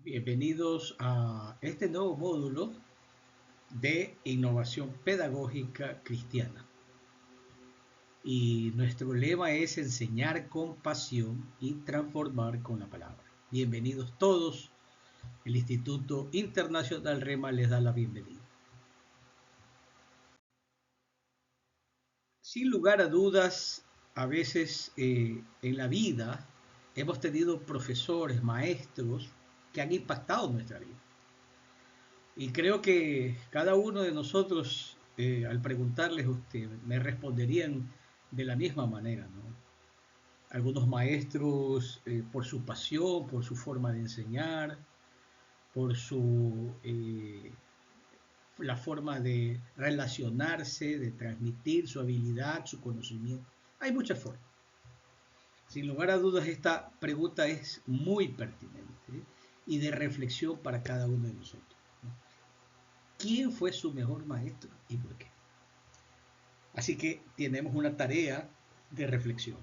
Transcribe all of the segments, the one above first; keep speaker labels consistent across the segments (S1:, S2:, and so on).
S1: Bienvenidos a este nuevo módulo de innovación pedagógica cristiana. Y nuestro lema es enseñar con pasión y transformar con la palabra. Bienvenidos todos. El Instituto Internacional REMA les da la bienvenida. Sin lugar a dudas, a veces en la vida hemos tenido profesores, maestros que han impactado nuestra vida. Y creo que cada uno de nosotros, al preguntarles a usted, me responderían de la misma manera, ¿no? Algunos maestros por su pasión, por su forma de enseñar, por la forma de relacionarse, de transmitir su habilidad, su conocimiento. Hay muchas formas. Sin lugar a dudas, esta pregunta es muy pertinente, ¿eh? Y de reflexión para cada uno de nosotros, ¿no? ¿Quién fue su mejor maestro y por qué? Así que tenemos una tarea de reflexión.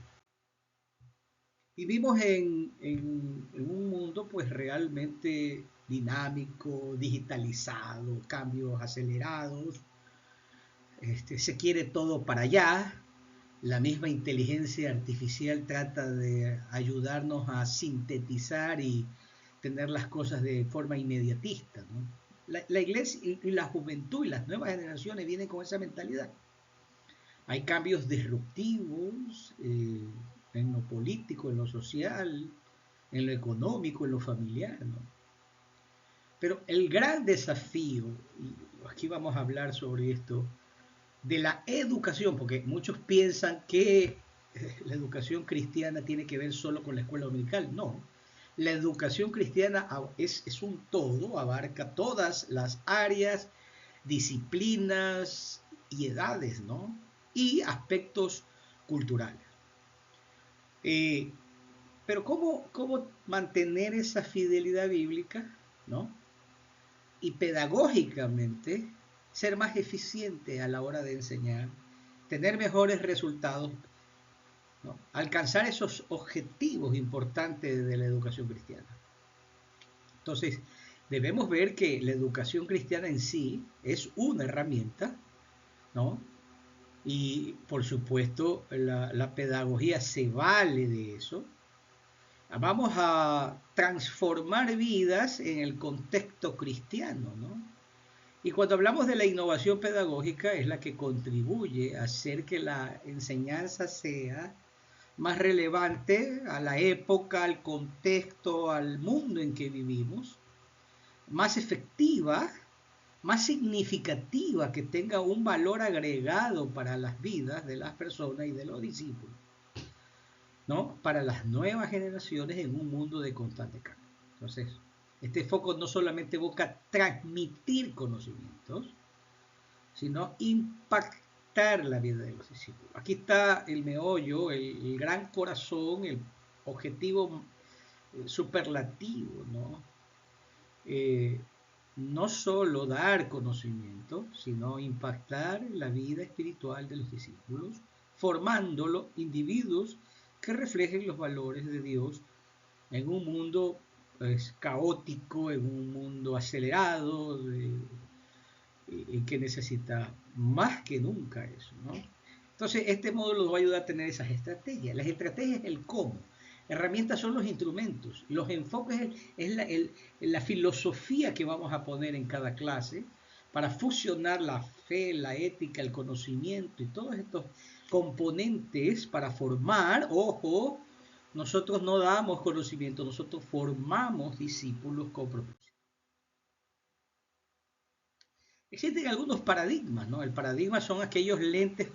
S1: Vivimos en un mundo pues realmente dinámico, digitalizado, cambios acelerados, se quiere todo para allá. La misma inteligencia artificial trata de ayudarnos a sintetizar y tener las cosas de forma inmediatista, ¿no? La iglesia y la juventud y las nuevas generaciones vienen con esa mentalidad. Hay cambios disruptivos en lo político, en lo social, en lo económico, en lo familiar, ¿no? Pero el gran desafío, y aquí vamos a hablar sobre esto, de la educación, porque muchos piensan que la educación cristiana tiene que ver solo con la escuela dominical. No, la educación cristiana es un todo, abarca todas las áreas, disciplinas y edades, ¿no? Y aspectos culturales. Eh, pero ¿cómo mantener esa fidelidad bíblica, ¿no? Y pedagógicamente ser más eficiente a la hora de enseñar, tener mejores resultados, ¿no? Alcanzar esos objetivos importantes de la educación cristiana. Entonces, debemos ver que la educación cristiana en sí es una herramienta, ¿no? Y por supuesto, la pedagogía se vale de eso. Vamos a transformar vidas en el contexto cristiano, ¿no? Y cuando hablamos de la innovación pedagógica es la que contribuye a hacer que la enseñanza sea más relevante a la época, al contexto, al mundo en que vivimos, más efectiva, más significativa, que tenga un valor agregado para las vidas de las personas y de los discípulos, ¿no? Para las nuevas generaciones en un mundo de constante cambio. Entonces, este foco no solamente busca transmitir conocimientos, sino impactar la vida de los discípulos. Aquí está el meollo, el gran corazón, el objetivo superlativo, ¿no? Eh, no solo dar conocimiento, sino impactar la vida espiritual de los discípulos, formándolo individuos que reflejen los valores de Dios en un mundo pues, caótico, en un mundo acelerado, y que necesita más que nunca eso, ¿no? Entonces, este módulo nos va a ayudar a tener esas estrategias. Las estrategias es el cómo. Herramientas son los instrumentos. Los enfoques la filosofía que vamos a poner en cada clase para fusionar la fe, la ética, el conocimiento y todos estos componentes para formar, ojo, nosotros no damos conocimiento, nosotros formamos discípulos con propósito. Existen algunos paradigmas, ¿no? El paradigma son aquellos lentes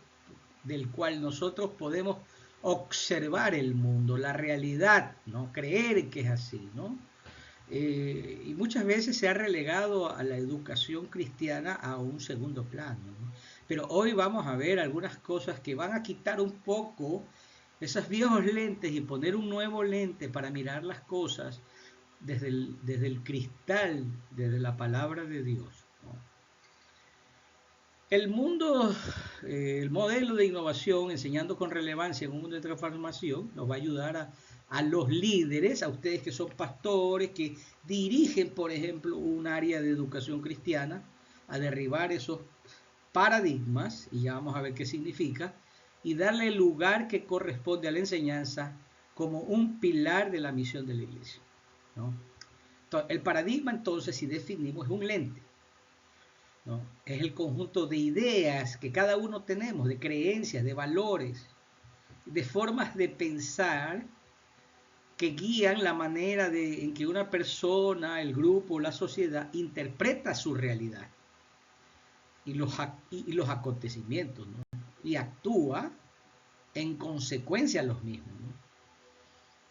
S1: del cual nosotros podemos observar el mundo, la realidad, ¿no? Creer que es así, ¿no? Y muchas veces se ha relegado a la educación cristiana a un segundo plano, ¿no? Pero hoy vamos a ver algunas cosas que van a quitar un poco esos viejos lentes y poner un nuevo lente para mirar las cosas desde el cristal, desde la palabra de Dios, ¿no? El mundo, el modelo de innovación, enseñando con relevancia en un mundo de transformación, nos va a ayudar a los líderes, a ustedes que son pastores, que dirigen, por ejemplo, un área de educación cristiana, a derribar esos paradigmas, y ya vamos a ver qué significa, y darle el lugar que corresponde a la enseñanza como un pilar de la misión de la iglesia, ¿no? Entonces, el paradigma, entonces, si definimos, es un lente, ¿no? Es el conjunto de ideas que cada uno tenemos, de creencias, de valores, de formas de pensar que guían la manera en que una persona, el grupo, la sociedad interpreta su realidad y los acontecimientos, ¿no? Y actúa en consecuencia a los mismos,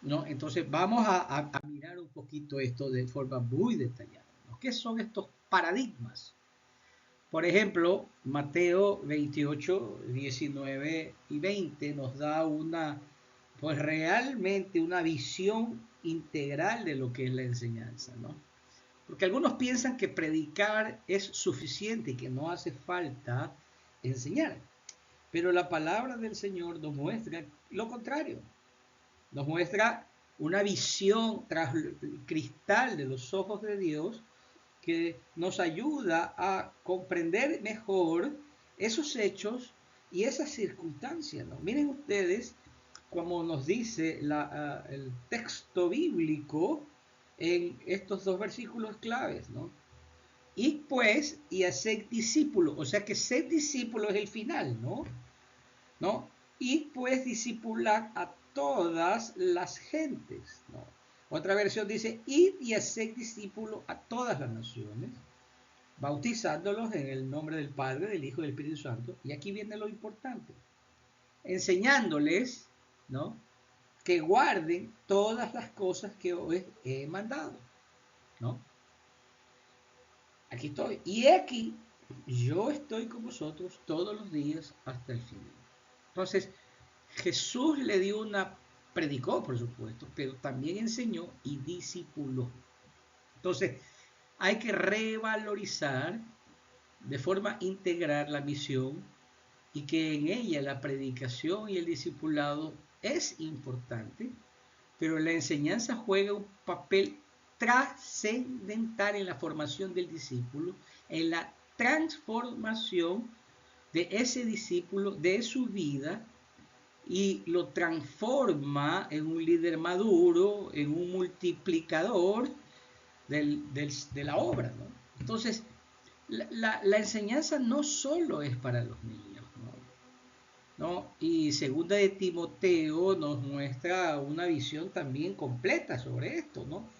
S1: ¿no? Entonces vamos a mirar un poquito esto de forma muy detallada, ¿no? ¿Qué son estos paradigmas? Por ejemplo, Mateo 28, 19 y 20 nos da pues realmente una visión integral de lo que es la enseñanza, ¿no? Porque algunos piensan que predicar es suficiente y que no hace falta enseñar. Pero la palabra del Señor nos muestra lo contrario. Nos muestra una visión tras cristal de los ojos de Dios que nos ayuda a comprender mejor esos hechos y esas circunstancias, ¿no? Miren ustedes como nos dice el texto bíblico en estos dos versículos claves, ¿no? Y pues, y hacer discípulos, o sea que ser discípulo es el final, ¿no? ¿No? Y pues discipular a todas las gentes, ¿no? Otra versión dice, id y hacer discípulos a todas las naciones, bautizándolos en el nombre del Padre, del Hijo y del Espíritu Santo. Y aquí viene lo importante, enseñándoles, ¿no?, que guarden todas las cosas que os he mandado, ¿no? Aquí estoy. Y aquí yo estoy con vosotros todos los días hasta el fin. Entonces, Jesús le dio predicó, por supuesto, pero también enseñó y discipuló. Entonces, hay que revalorizar de forma integral la misión y que en ella la predicación y el discipulado es importante, pero la enseñanza juega un papel trascendental en la formación del discípulo, en la transformación de ese discípulo, de su vida, y lo transforma en un líder maduro, en un multiplicador de la obra, ¿no? Entonces, la enseñanza no solo es para los niños, ¿no? Y segunda de Timoteo nos muestra una visión también completa sobre esto, ¿no?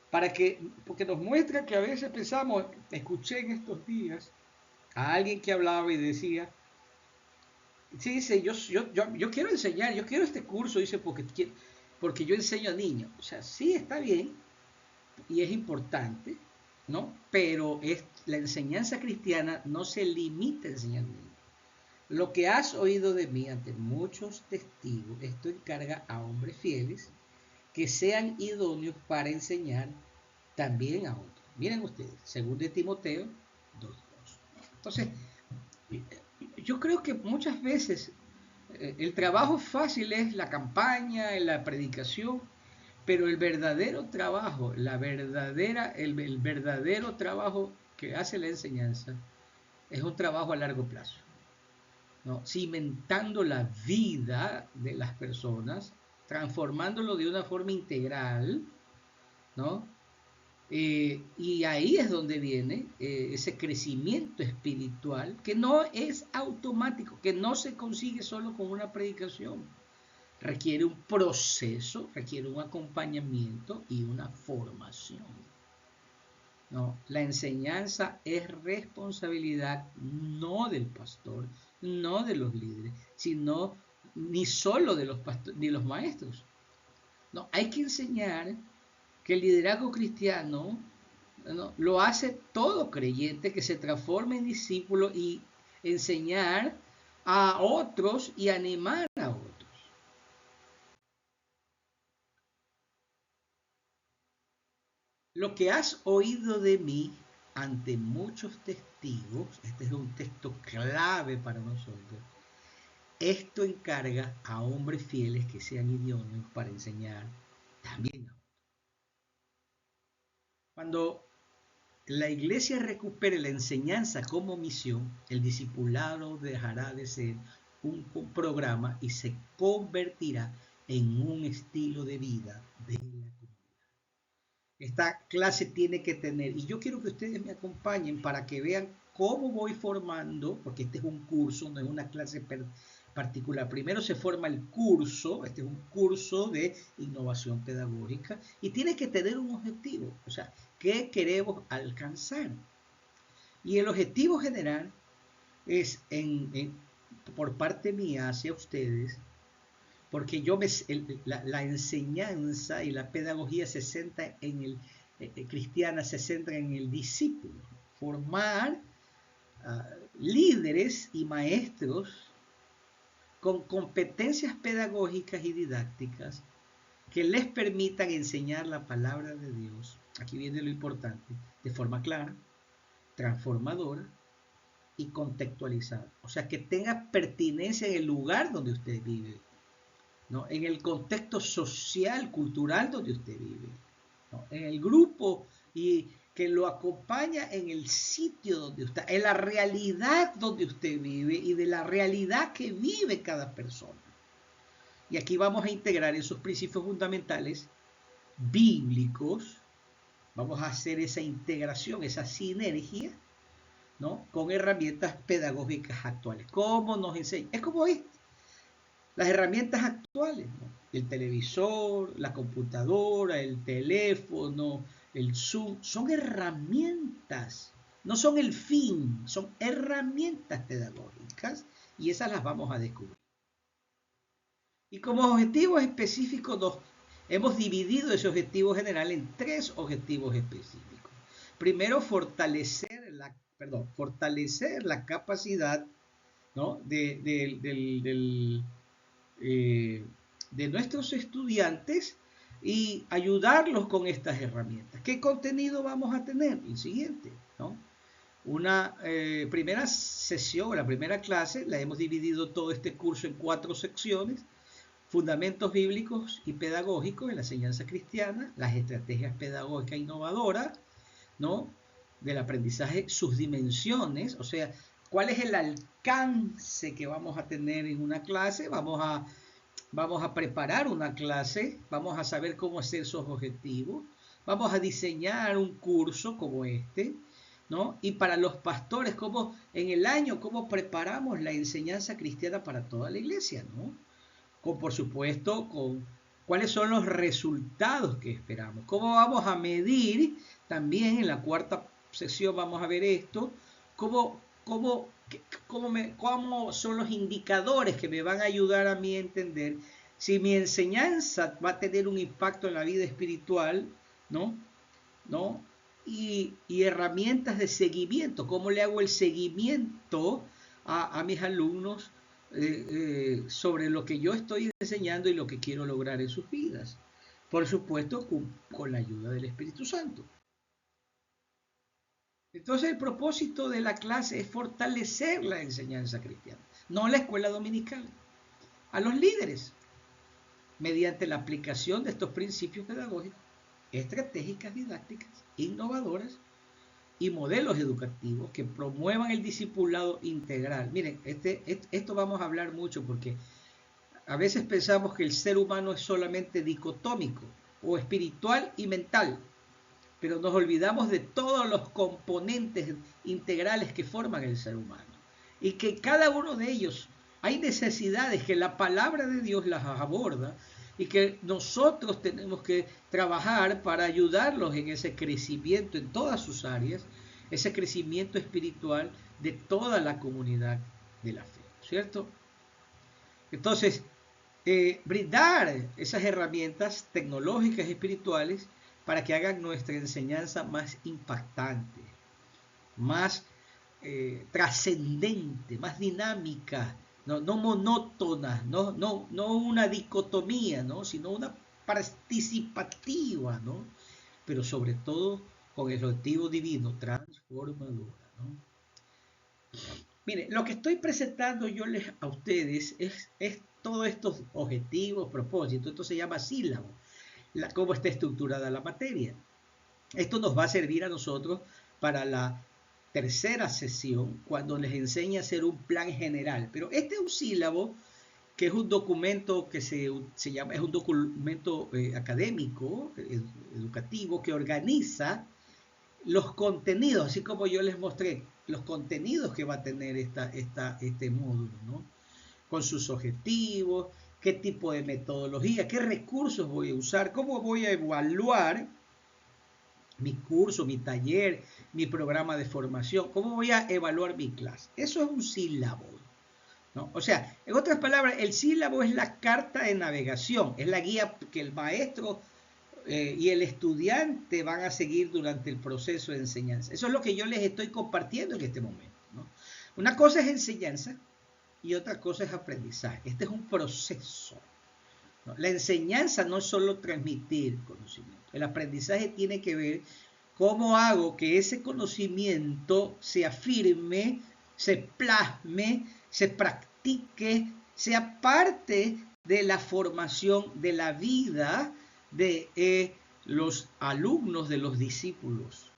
S1: Porque nos muestra que a veces pensamos, escuché en estos días a alguien que hablaba y decía, sí, dice, yo quiero enseñar, yo quiero este curso, dice, porque yo enseño a niños. O sea, sí está bien y es importante, ¿no? Pero la enseñanza cristiana no se limita a enseñar niños. Lo que has oído de mí ante muchos testigos, esto encarga a hombres fieles que sean idóneos para enseñar también a otros. Miren ustedes, según de Timoteo 2:2. Entonces, yo creo que muchas veces el trabajo fácil es la campaña, la predicación, pero el verdadero trabajo, el verdadero trabajo que hace la enseñanza es un trabajo a largo plazo, ¿no? Cimentando la vida de las personas, transformándolo de una forma integral, ¿no? Y ahí es donde viene ese crecimiento espiritual que no es automático, que no se consigue solo con una predicación. Requiere un proceso, requiere un acompañamiento y una formación, ¿no? La enseñanza es responsabilidad no del pastor, no de los líderes, sino ni solo de los pastores, ni los maestros. No, hay que enseñar que el liderazgo cristiano, ¿no?, lo hace todo creyente que se transforme en discípulo y enseñar a otros y animar a otros. Lo que has oído de mí ante muchos testigos, este es un texto clave para nosotros, esto encarga a hombres fieles que sean idóneos para enseñar también. Cuando la iglesia recupere la enseñanza como misión, el discipulado dejará de ser un programa y se convertirá en un estilo de vida de la comunidad. Esta clase tiene que tener, y yo quiero que ustedes me acompañen para que vean cómo voy formando, porque este es un curso, no es una clase particular. Primero se forma el curso, este es un curso de innovación pedagógica, y tiene que tener un objetivo, o sea, ¿qué queremos alcanzar? Y el objetivo general es, por parte mía hacia ustedes, porque la enseñanza y la pedagogía se centra en cristiana se centra en el discípulo, formar líderes y maestros con competencias pedagógicas y didácticas que les permitan enseñar la palabra de Dios, aquí viene lo importante, de forma clara, transformadora y contextualizada. O sea, que tenga pertinencia en el lugar donde usted vive, ¿no? En el contexto social, cultural donde usted vive, ¿no? En el grupo y que lo acompaña en el sitio donde usted, en la realidad donde usted vive y de la realidad que vive cada persona. Y aquí vamos a integrar esos principios fundamentales bíblicos, vamos a hacer esa integración, esa sinergia, ¿no? Con herramientas pedagógicas actuales. ¿Cómo nos enseña? Es como las herramientas actuales, ¿no? El televisor, la computadora, el teléfono, el Zoom, son herramientas, no son el fin, son herramientas pedagógicas y esas las vamos a descubrir. Y como objetivos específicos hemos dividido ese objetivo general en 3 objetivos específicos. Primero, fortalecer la capacidad, ¿no? De nuestros estudiantes y ayudarlos con estas herramientas. ¿Qué contenido vamos a tener? El siguiente, ¿no? Una primera sesión, la primera clase, la hemos dividido todo este curso en 4 secciones: fundamentos bíblicos y pedagógicos en la enseñanza cristiana, las estrategias pedagógicas innovadoras, ¿no? Del aprendizaje, sus dimensiones, o sea, cuál es el alcance que vamos a tener en una clase. Vamos a preparar una clase, vamos a saber cómo hacer esos objetivos, vamos a diseñar un curso como este, ¿no? Y para los pastores, cómo en el año, cómo preparamos la enseñanza cristiana para toda la iglesia, ¿no? Por supuesto, con cuáles son los resultados que esperamos, cómo vamos a medir, también en la cuarta sesión vamos a ver esto, cómo son los indicadores que me van a ayudar a mí a entender si mi enseñanza va a tener un impacto en la vida espiritual, ¿no? ¿No? Y herramientas de seguimiento, cómo le hago el seguimiento a mis alumnos sobre lo que yo estoy enseñando y lo que quiero lograr en sus vidas. Por supuesto, con la ayuda del Espíritu Santo. Entonces el propósito de la clase es fortalecer la enseñanza cristiana, no la escuela dominical, a los líderes, mediante la aplicación de estos principios pedagógicos, estratégicas, didácticas, innovadoras y modelos educativos que promuevan el discipulado integral. Miren, esto vamos a hablar mucho porque a veces pensamos que el ser humano es solamente dicotómico, o espiritual y mental, pero nos olvidamos de todos los componentes integrales que forman el ser humano. Y que cada uno de ellos hay necesidades que la palabra de Dios las aborda y que nosotros tenemos que trabajar para ayudarlos en ese crecimiento en todas sus áreas, ese crecimiento espiritual de toda la comunidad de la fe, ¿cierto? Entonces, brindar esas herramientas tecnológicas y espirituales para que hagan nuestra enseñanza más impactante, más trascendente, más dinámica, no monótona, no una dicotomía, ¿no? Sino una participativa, ¿no? Pero sobre todo con el objetivo divino, transformadora, ¿no? Mire, lo que estoy presentando a ustedes es todos estos objetivos, propósitos, esto se llama sílabo. cómo está estructurada la materia. Esto nos va a servir a nosotros para la tercera sesión, cuando les enseñe a hacer un plan general. Pero este es un sílabo que es un documento que se llama, es un documento académico, educativo, que organiza los contenidos, así como yo les mostré, los contenidos que va a tener este módulo, ¿no? Con sus objetivos, qué tipo de metodología, qué recursos voy a usar, cómo voy a evaluar mi curso, mi taller, mi programa de formación, cómo voy a evaluar mi clase. Eso es un sílabo, ¿no? O sea, en otras palabras, el sílabo es la carta de navegación, es la guía que el maestro y el estudiante van a seguir durante el proceso de enseñanza. Eso es lo que yo les estoy compartiendo en este momento, ¿no? Una cosa es enseñanza y otra cosa es aprendizaje. Este es un proceso, ¿no? La enseñanza no es solo transmitir conocimiento. El aprendizaje tiene que ver cómo hago que ese conocimiento se afirme, se plasme, se practique, sea parte de la formación de la vida de los alumnos, de los discípulos.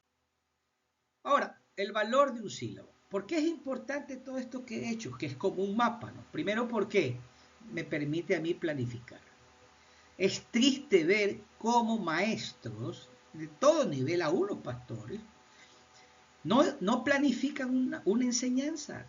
S1: Ahora, el valor de un sílabo. ¿Por qué es importante todo esto que he hecho? Que es como un mapa, ¿no? Primero, porque me permite a mí planificar. Es triste ver cómo maestros de todo nivel, aún los pastores, no planifican una enseñanza,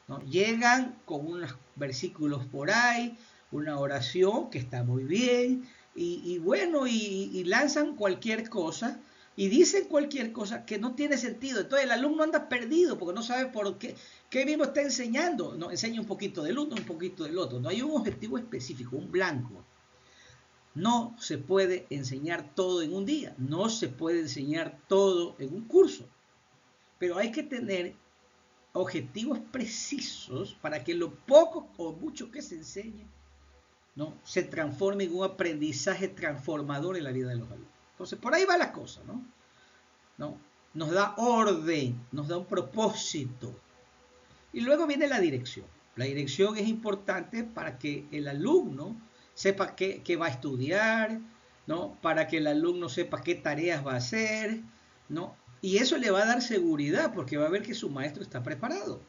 S1: ¿no? Llegan con unos versículos por ahí, una oración que está muy bien, y bueno, y lanzan cualquier cosa, y dicen cualquier cosa que no tiene sentido. Entonces el alumno anda perdido porque no sabe por qué mismo está enseñando. No, enseña un poquito del uno, un poquito del otro. No hay un objetivo específico, un blanco. No se puede enseñar todo en un día, no se puede enseñar todo en un curso, pero hay que tener objetivos precisos para que lo poco o mucho que se enseñe, ¿no?, se transforme en un aprendizaje transformador en la vida de los alumnos. Entonces, por ahí va la cosa, ¿no? ¿No? Nos da orden, nos da un propósito. Y luego viene la dirección. La dirección es importante para que el alumno sepa qué va a estudiar, ¿no? Para que el alumno sepa qué tareas va a hacer, ¿no? Y eso le va a dar seguridad porque va a ver que su maestro está preparado,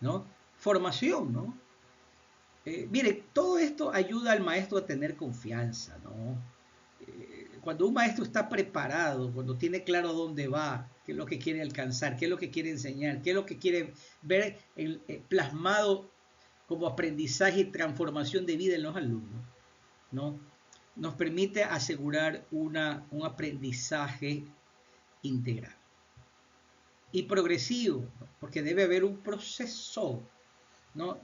S1: ¿no? Formación, ¿no? Mire, todo esto ayuda al maestro a tener confianza, ¿no? Cuando un maestro está preparado, cuando tiene claro dónde va, qué es lo que quiere alcanzar, qué es lo que quiere enseñar, qué es lo que quiere ver plasmado como aprendizaje y transformación de vida en los alumnos, ¿no?, nos permite asegurar un aprendizaje integral y progresivo, ¿no?, porque debe haber un proceso, ¿no?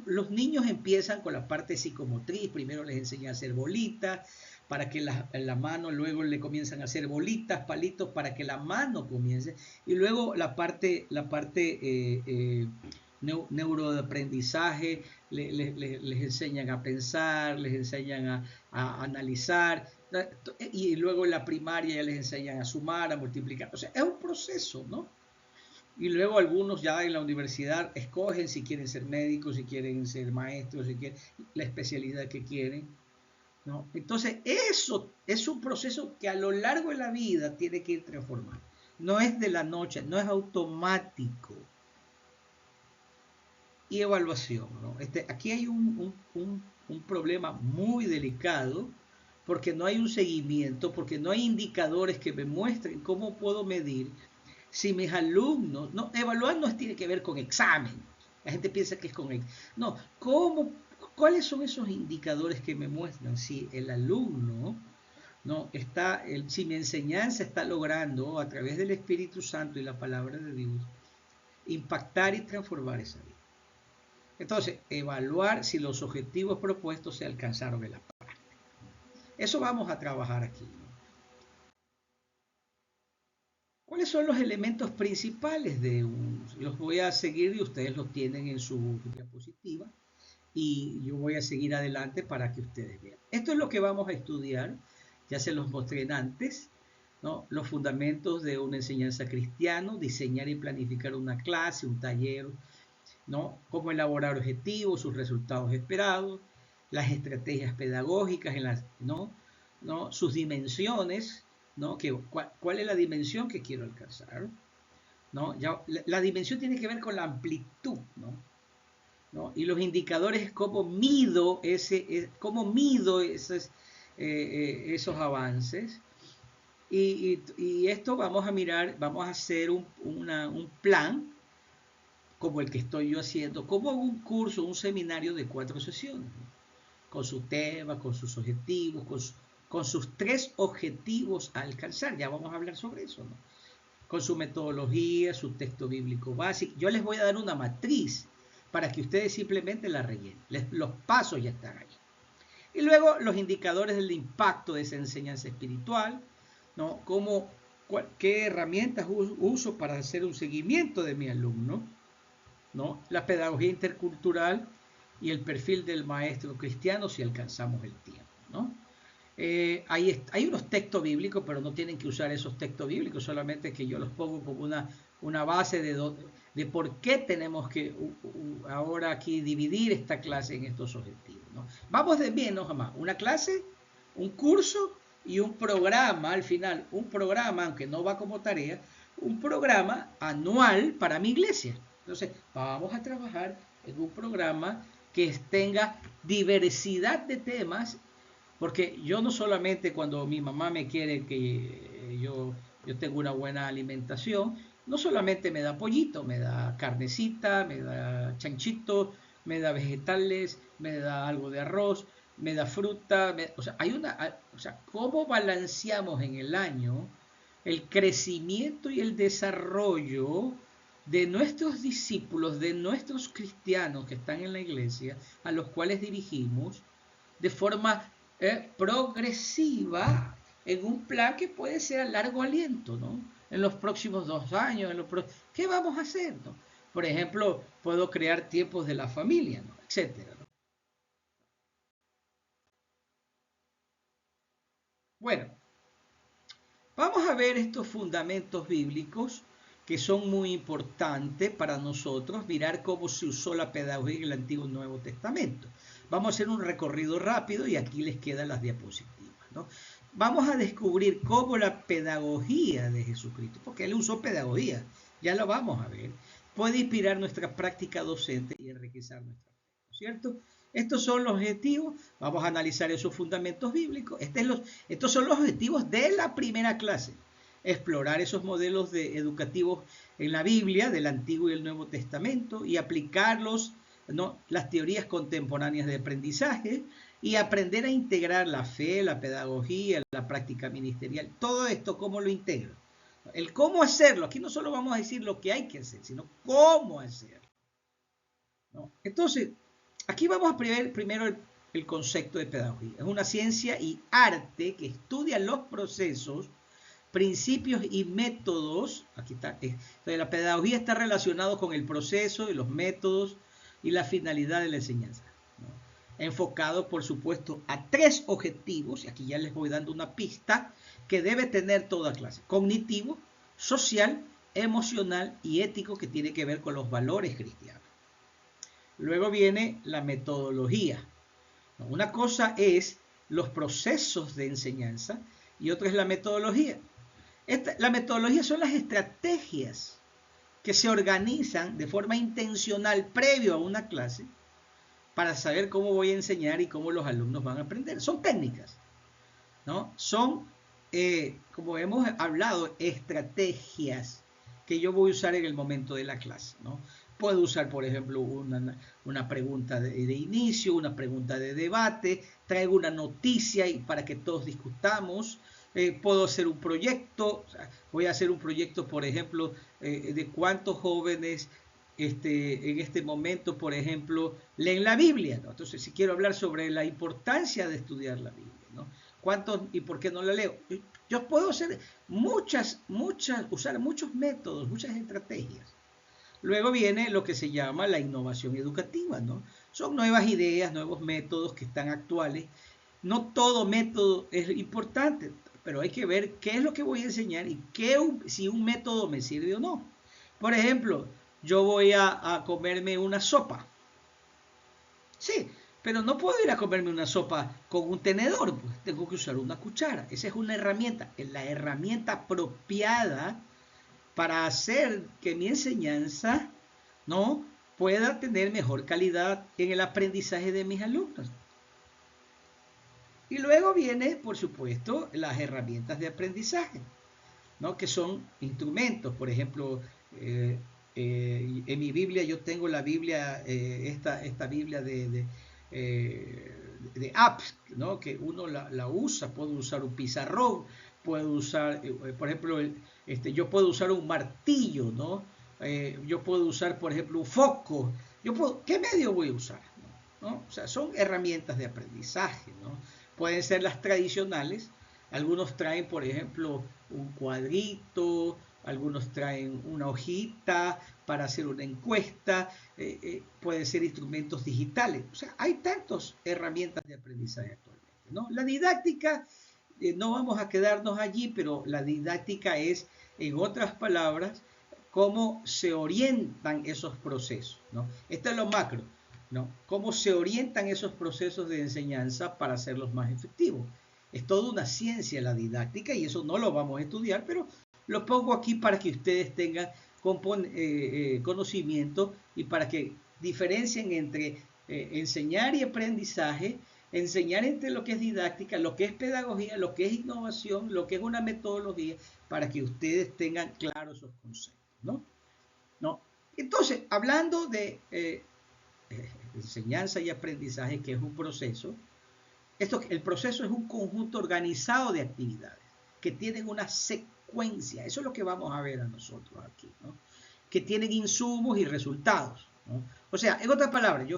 S1: Los niños empiezan con la parte psicomotriz, primero les enseñan a hacer bolitas, para que la mano, luego le comienzan a hacer bolitas, palitos, para que la mano comience, y luego la parte neuroaprendizaje, les enseñan a pensar, les enseñan a analizar, y luego en la primaria ya les enseñan a sumar, a multiplicar. O sea, es un proceso, ¿no? Y luego algunos ya en la universidad escogen si quieren ser médicos, si quieren ser maestros, si quieren la especialidad que quieren, ¿no? Entonces eso es un proceso que a lo largo de la vida tiene que ir transformando. No es de la noche, no es automático. Y evaluación, ¿no? Aquí hay un problema muy delicado porque no hay un seguimiento, porque no hay indicadores que me muestren cómo puedo medir si mis alumnos, no, evaluar no tiene que ver con examen, la gente piensa que es con no, ¿cuáles son esos indicadores que me muestran si el alumno, no está, si mi enseñanza está logrando a través del Espíritu Santo y la palabra de Dios impactar y transformar esa vida? Entonces, evaluar si los objetivos propuestos se alcanzaron en la práctica. Eso vamos a trabajar aquí, ¿no? ¿Cuáles son los elementos principales de los voy a seguir y ustedes los tienen en su diapositiva y yo voy a seguir adelante para que ustedes vean. Esto es lo que vamos a estudiar, ya se los mostré antes, ¿no? Los fundamentos de una enseñanza cristiana, diseñar y planificar una clase, un taller, ¿no? Cómo elaborar objetivos, sus resultados esperados, las estrategias pedagógicas, ¿no?, ¿no? Sus dimensiones, ¿no? ¿Cuál es la dimensión que quiero alcanzar? ¿No? Ya, la dimensión tiene que ver con la amplitud, ¿no? ¿No? Y los indicadores es cómo mido esos avances. Y esto vamos a mirar, vamos a hacer un plan como el que estoy yo haciendo, como un curso, un seminario de 4 sesiones, ¿no? Con su tema, con sus objetivos, con sus 3 objetivos a alcanzar. Ya vamos a hablar sobre eso, ¿no? Con su metodología, su texto bíblico básico. Yo les voy a dar una matriz para que ustedes simplemente la rellenen. Los pasos ya están ahí. Y luego los indicadores del impacto de esa enseñanza espiritual, ¿no? ¿Qué herramientas uso para hacer un seguimiento de mi alumno? ¿No? La pedagogía intercultural y el perfil del maestro cristiano si alcanzamos el tiempo, ¿no? Hay unos textos bíblicos, pero no tienen que usar esos textos bíblicos, solamente que yo los pongo como una base de por qué tenemos que ahora aquí dividir esta clase en estos objetivos, ¿no? Vamos de menos a más. Una clase, un curso y un programa al final. Un programa, aunque no va como tarea, un programa anual para mi iglesia. Entonces, vamos a trabajar en un programa que tenga diversidad de temas, porque yo no solamente cuando mi mamá me quiere que yo tenga una buena alimentación, no solamente me da pollito, me da carnecita, me da chanchito, me da vegetales, me da algo de arroz, me da fruta, o sea, ¿cómo balanceamos en el año el crecimiento y el desarrollo de nuestros discípulos, de nuestros cristianos que están en la iglesia, a los cuales dirigimos, de forma progresiva, en un plan que puede ser a largo aliento, ¿no? En los próximos 2 años, ¿qué vamos a hacer, no? Por ejemplo, puedo crear tiempos de la familia, ¿no? Etcétera, ¿no? Bueno, vamos a ver estos fundamentos bíblicos que son muy importantes para nosotros, mirar cómo se usó la pedagogía en el Antiguo y Nuevo Testamento. Vamos a hacer un recorrido rápido y aquí les quedan las diapositivas, ¿no? Vamos a descubrir cómo la pedagogía de Jesucristo, porque él usó pedagogía, ya lo vamos a ver, puede inspirar nuestra práctica docente y enriquecer nuestra fe, ¿no es cierto? Estos son los objetivos, vamos a analizar esos fundamentos bíblicos. Estos son los objetivos de la primera clase. Explorar esos modelos educativos en la Biblia, del Antiguo y el Nuevo Testamento, y aplicarlos, ¿no? Las teorías contemporáneas de aprendizaje, y aprender a integrar la fe, la pedagogía, la práctica ministerial. Todo esto, ¿cómo lo integro? El cómo hacerlo. Aquí no solo vamos a decir lo que hay que hacer, sino cómo hacerlo, ¿no? Entonces, aquí vamos a ver primero el concepto de pedagogía. Es una ciencia y arte que estudia los procesos, principios y métodos. Aquí está. Entonces, la pedagogía está relacionada con el proceso y los métodos y la finalidad de la enseñanza, ¿no? Enfocado, por supuesto, a 3 objetivos, y aquí ya les voy dando una pista, que debe tener toda clase: cognitivo, social, emocional y ético, que tiene que ver con los valores cristianos. Luego viene la metodología. Una cosa es los procesos de enseñanza y otra es la metodología. La metodología son las estrategias que se organizan de forma intencional previo a una clase para saber cómo voy a enseñar y cómo los alumnos van a aprender. Son técnicas, ¿no? Son, como hemos hablado, estrategias que yo voy a usar en el momento de la clase, ¿no? Puedo usar, por ejemplo, una pregunta de inicio, una pregunta de debate, traigo una noticia para que todos discutamos. Puedo hacer un proyecto, o sea, voy a hacer un proyecto, por ejemplo, de cuántos jóvenes en este momento, por ejemplo, leen la Biblia, ¿no? Entonces, si quiero hablar sobre la importancia de estudiar la Biblia, ¿no? ¿Cuántos y por qué no la leo? Yo puedo hacer usar muchos métodos, muchas estrategias. Luego viene lo que se llama la innovación educativa, ¿no? Son nuevas ideas, nuevos métodos que están actuales. No todo método es importante, pero hay que ver qué es lo que voy a enseñar y si un método me sirve o no. Por ejemplo, yo voy a comerme una sopa. Sí, Pero no puedo ir a comerme una sopa con un tenedor, pues tengo que usar una cuchara. Esa es una herramienta, es la herramienta apropiada para hacer que mi enseñanza, ¿no?, pueda tener mejor calidad en el aprendizaje de mis alumnos. Y luego viene, por supuesto, las herramientas de aprendizaje, ¿no?, que son instrumentos. Por ejemplo, en mi Biblia yo tengo la Biblia, esta Biblia de apps, ¿no?, que uno la usa. Puedo usar un pizarrón, puedo usar, por ejemplo, yo puedo usar un martillo, ¿no? Yo puedo usar, por ejemplo, un foco. ¿Qué medio voy a usar? ¿No? O sea, son herramientas de aprendizaje, ¿no? Pueden ser las tradicionales. Algunos traen, por ejemplo, un cuadrito, algunos traen una hojita para hacer una encuesta, pueden ser instrumentos digitales. O sea, hay tantas herramientas de aprendizaje actualmente, ¿no? La didáctica, no vamos a quedarnos allí, pero la didáctica es, en otras palabras, cómo se orientan esos procesos, ¿no? Esto es lo macro, ¿no? Cómo se orientan esos procesos de enseñanza para hacerlos más efectivos. Es toda una ciencia la didáctica y eso no lo vamos a estudiar, pero lo pongo aquí para que ustedes tengan conocimiento y para que diferencien entre enseñar y aprendizaje, enseñar entre lo que es didáctica, lo que es pedagogía, lo que es innovación, lo que es una metodología, para que ustedes tengan claros esos conceptos, ¿no? ¿No? Entonces, hablando de enseñanza y aprendizaje, que es un proceso, el proceso es un conjunto organizado de actividades que tienen una secuencia. Eso es lo que vamos a ver a nosotros aquí, ¿no? Que tienen insumos y resultados, ¿no? O sea, en otras palabras,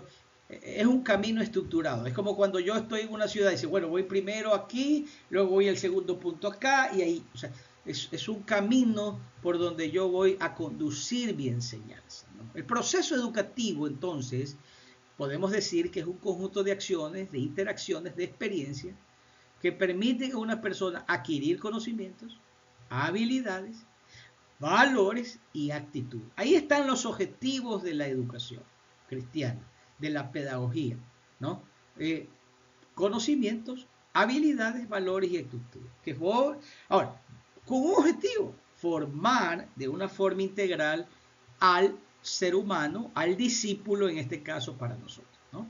S1: es un camino estructurado. Es como cuando yo estoy en una ciudad y dice, bueno, voy primero aquí, luego voy al segundo punto acá y ahí. O sea, es un camino por donde yo voy a conducir mi enseñanza, ¿no? El proceso educativo, entonces, podemos decir que es un conjunto de acciones, de interacciones, de experiencias que permiten a una persona adquirir conocimientos, habilidades, valores y actitud. Ahí están los objetivos de la educación cristiana, de la pedagogía, ¿no? Conocimientos, habilidades, valores y actitud. Ahora, con un objetivo, formar de una forma integral al ser humano, al discípulo, en este caso para nosotros, ¿no?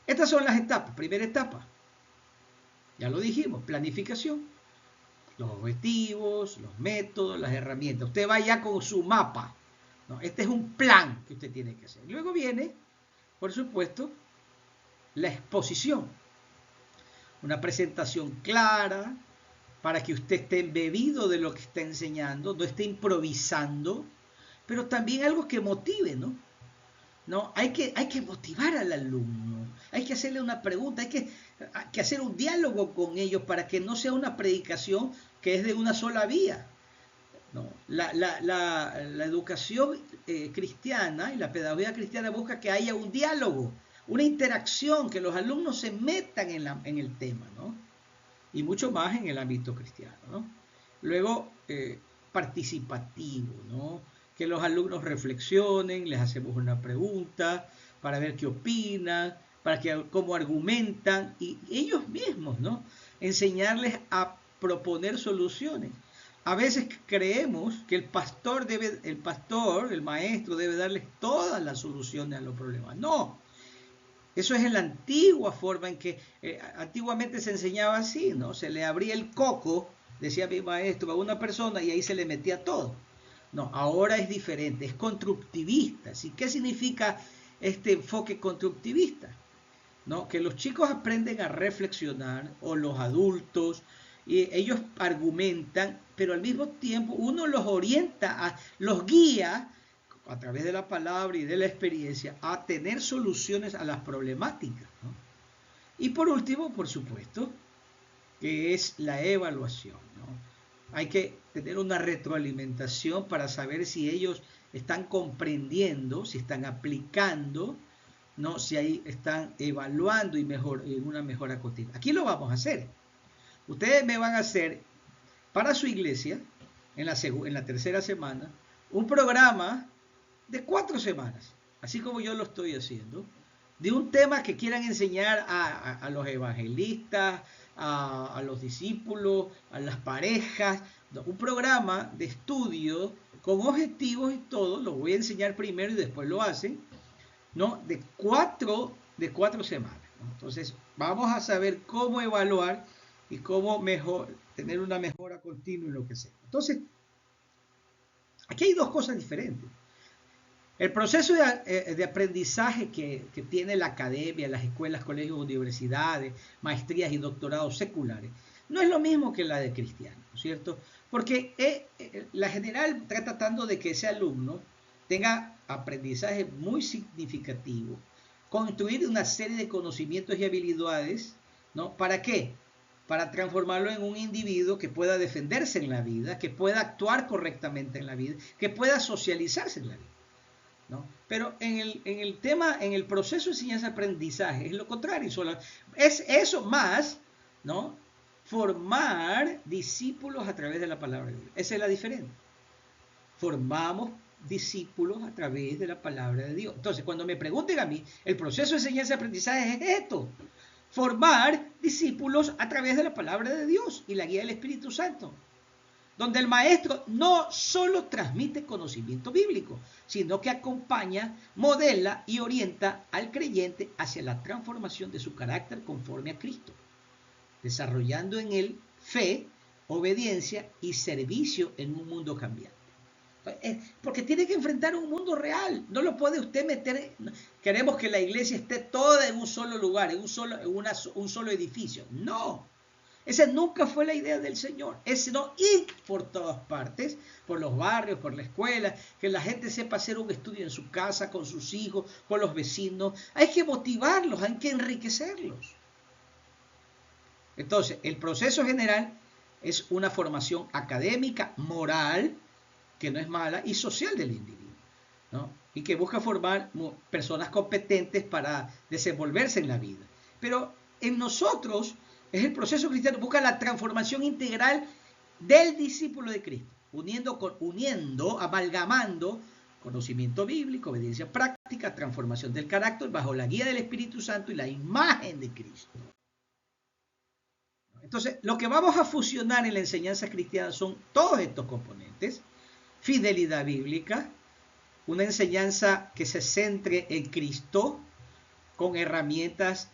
S1: Estas son las etapas. Primera etapa, ya lo dijimos, planificación, los objetivos, los métodos, las herramientas. Usted va ya con su mapa, ¿no? Este es un plan que usted tiene que hacer. Luego viene, por supuesto, la exposición, una presentación clara para que usted esté embebido de lo que está enseñando, no esté improvisando, pero también algo que motive, ¿no? ¿No? Hay que motivar al alumno, hay que hacerle una pregunta, hay que hacer un diálogo con ellos para que no sea una predicación que es de una sola vía, ¿no? La educación cristiana y la pedagogía cristiana busca que haya un diálogo, una interacción, que los alumnos se metan en el tema, ¿no? Y mucho más en el ámbito cristiano, ¿no? Luego, participativo, ¿no? Que los alumnos reflexionen, les hacemos una pregunta para ver qué opinan, para que cómo argumentan, y ellos mismos, ¿no? Enseñarles a proponer soluciones. A veces creemos que el maestro debe darles todas las soluciones a los problemas. No, eso es en la antigua forma en que antiguamente se enseñaba así, ¿no? Se le abría el coco, decía mi maestro, a una persona y ahí se le metía todo. No, ahora es diferente, es constructivista. ¿Sí? ¿Qué significa este enfoque constructivista? ¿No? Que los chicos aprenden a reflexionar, o los adultos, y ellos argumentan, pero al mismo tiempo uno los orienta, los guía a través de la palabra y de la experiencia a tener soluciones a las problemáticas, ¿no? Y por último, por supuesto, que es la evaluación, ¿no? Hay que tener una retroalimentación para saber si ellos están comprendiendo, si están aplicando, ¿no? Si ahí están evaluando y en una mejora continua. Aquí lo vamos a hacer. Ustedes me van a hacer para su iglesia, en la tercera semana, un programa de 4 semanas, así como yo lo estoy haciendo, de un tema que quieran enseñar a los evangelistas, a los discípulos, a las parejas, no, un programa de estudio con objetivos y todo, lo voy a enseñar primero y después lo hacen, ¿no? De cuatro semanas, ¿no? Entonces, vamos a saber cómo evaluar y cómo tener una mejora continua en lo que sea. Entonces, aquí hay dos cosas diferentes. El proceso de aprendizaje que tiene la academia, las escuelas, colegios, universidades, maestrías y doctorados seculares, no es lo mismo que la de cristianos, ¿no es cierto? Porque la general está tratando de que ese alumno tenga aprendizaje muy significativo, construir una serie de conocimientos y habilidades, ¿no? ¿Para qué? Para transformarlo en un individuo que pueda defenderse en la vida, que pueda actuar correctamente en la vida, que pueda socializarse en la vida, ¿no? Pero en el tema, en el proceso de enseñanza-aprendizaje, es lo contrario, es eso más, ¿no? Formar discípulos a través de la palabra de Dios. Esa es la diferencia. Formamos discípulos a través de la palabra de Dios. Entonces, cuando me pregunten a mí, el proceso de enseñanza-aprendizaje es esto: formar discípulos a través de la palabra de Dios y la guía del Espíritu Santo, donde el maestro no solo transmite conocimiento bíblico, sino que acompaña, modela y orienta al creyente hacia la transformación de su carácter conforme a Cristo, desarrollando en él fe, obediencia y servicio en un mundo cambiante. Porque tiene que enfrentar un mundo real. No lo puede usted meter. Queremos que la iglesia esté toda en un solo lugar, en un solo edificio. No. Esa nunca fue la idea del Señor. Es no ir por todas partes, por los barrios, por la escuela, que la gente sepa hacer un estudio en su casa, con sus hijos, con los vecinos. Hay que motivarlos, hay que enriquecerlos. Entonces, el proceso general es una formación académica, moral, que no es mala, y social del individuo, ¿no? Y que busca formar personas competentes para desenvolverse en la vida. Pero en nosotros es el proceso cristiano, busca la transformación integral del discípulo de Cristo, amalgamando conocimiento bíblico, obediencia práctica, transformación del carácter bajo la guía del Espíritu Santo y la imagen de Cristo. Entonces, lo que vamos a fusionar en la enseñanza cristiana son todos estos componentes: fidelidad bíblica, una enseñanza que se centre en Cristo, con herramientas